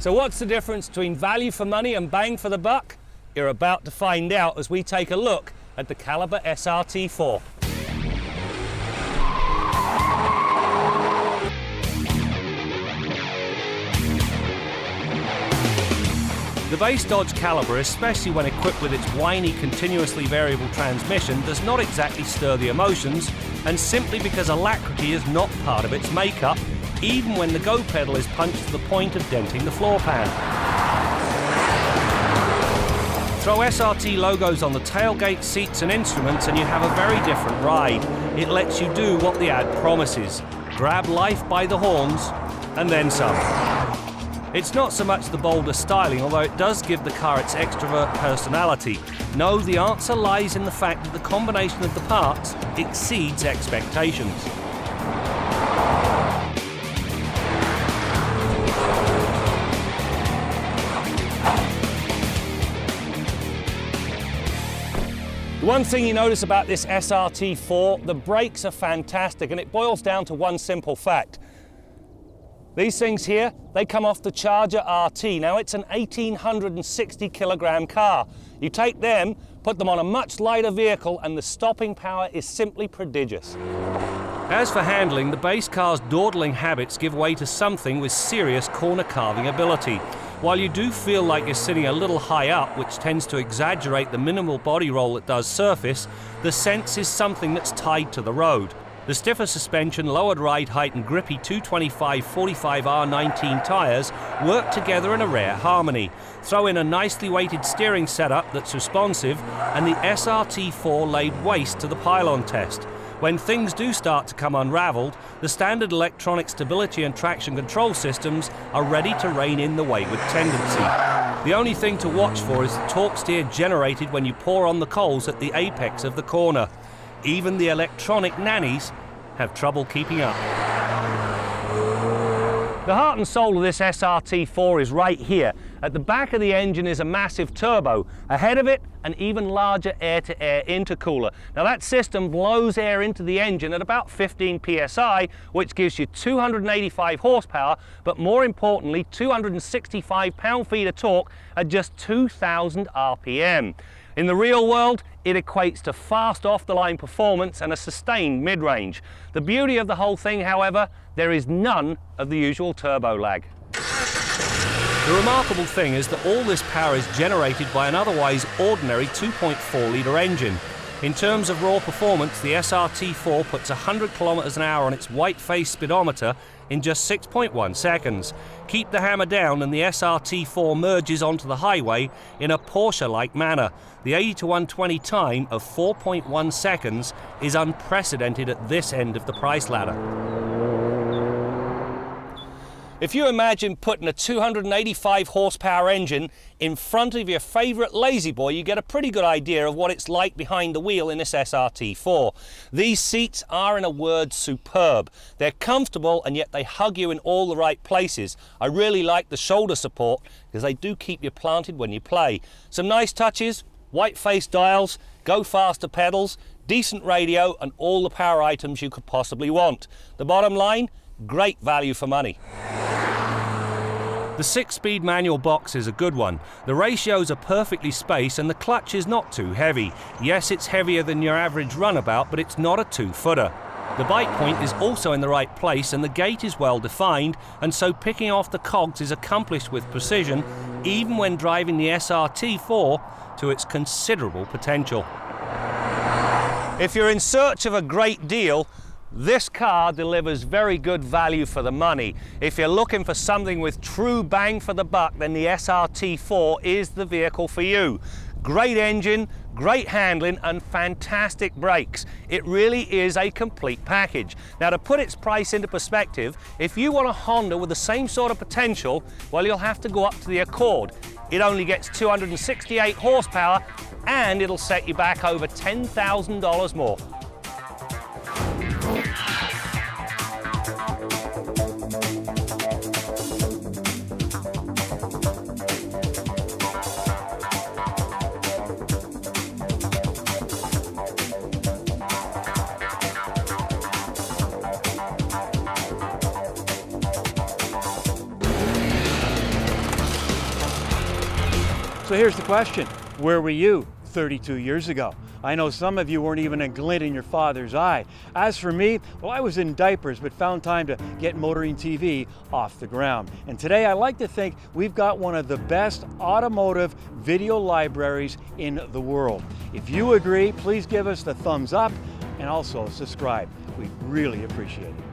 So what's the difference between value for money and bang for the buck? You're about to find out as we take a look at the Caliber SRT4. The base Dodge Caliber, especially when equipped with its whiny, continuously variable transmission, does not exactly stir the emotions, and simply because alacrity is not part of its makeup, even when the go pedal is punched to the point of denting the floor pan. Throw SRT logos on the tailgate, seats and instruments and you have a very different ride. It lets you do what the ad promises. Grab life by the horns, and then some. It's not so much the bolder styling, although it does give the car its extrovert personality. No, the answer lies in the fact that the combination of the parts exceeds expectations. The one thing you notice about this SRT4, the brakes are fantastic, and it boils down to one simple fact. These things here, they come off the Charger RT. Now it's an 1,860 kilogram car. You take them, put them on a much lighter vehicle, and the stopping power is simply prodigious. As for handling, the base car's dawdling habits give way to something with serious corner carving ability. While you do feel like you're sitting a little high up, which tends to exaggerate the minimal body roll it does surface, the sense is something that's tied to the road. The stiffer suspension, lowered ride height and grippy 225/45R19 tyres work together in a rare harmony. Throw in a nicely weighted steering setup that's responsive and the SRT4 laid waste to the pylon test. When things do start to come unravelled, the standard electronic stability and traction control systems are ready to rein in the wayward tendency. The only thing to watch for is the torque steer generated when you pour on the coals at the apex of the corner. Even the electronic nannies have trouble keeping up. The heart and soul of this SRT4 is right here. At the back of the engine is a massive turbo. Ahead of it, an even larger air-to-air intercooler. Now that system blows air into the engine at about 15 psi, which gives you 285 horsepower, but more importantly, 265 pound-feet of torque at just 2,000 RPM. In the real world, it equates to fast off-the-line performance and a sustained mid-range. The beauty of the whole thing, however, there is none of the usual turbo lag. The remarkable thing is that all this power is generated by an otherwise ordinary 2.4-litre engine. In terms of raw performance, the SRT4 puts 100 kilometers an hour on its white-face speedometer in just 6.1 seconds. Keep the hammer down and the SRT4 merges onto the highway in a Porsche-like manner. The 80 to 120 time of 4.1 seconds is unprecedented at this end of the price ladder. If you imagine putting a 285 horsepower engine in front of your favourite lazy boy, you get a pretty good idea of what it's like behind the wheel in this SRT4. These seats are, in a word, superb. They're comfortable and yet they hug you in all the right places. I really like the shoulder support because they do keep you planted when you play. Some nice touches, white-faced dials, go faster pedals, decent radio and all the power items you could possibly want. The bottom line, great value for money. The 6-speed manual box is a good one. The ratios are perfectly spaced and the clutch is not too heavy. Yes, it's heavier than your average runabout, but it's not a 2-footer. The bite point is also in the right place and the gate is well defined, and so picking off the cogs is accomplished with precision, even when driving the SRT4 to its considerable potential. If you're in search of a great deal, this car delivers very good value for the money. If you're looking for something with true bang for the buck, then the SRT4 is the vehicle for you. Great engine, great handling and fantastic brakes. It really is a complete package. Now, to put its price into perspective, if you want a Honda with the same sort of potential, well, you'll have to go up to the Accord. It only gets 268 horsepower and it'll set you back over $10,000 more. So here's the question, where were you 32 years ago? I know some of you weren't even a glint in your father's eye. As for me, well, I was in diapers, but found time to get Motoring TV off the ground. And today I like to think we've got one of the best automotive video libraries in the world. If you agree, please give us the thumbs up and also subscribe. We'd really appreciate it.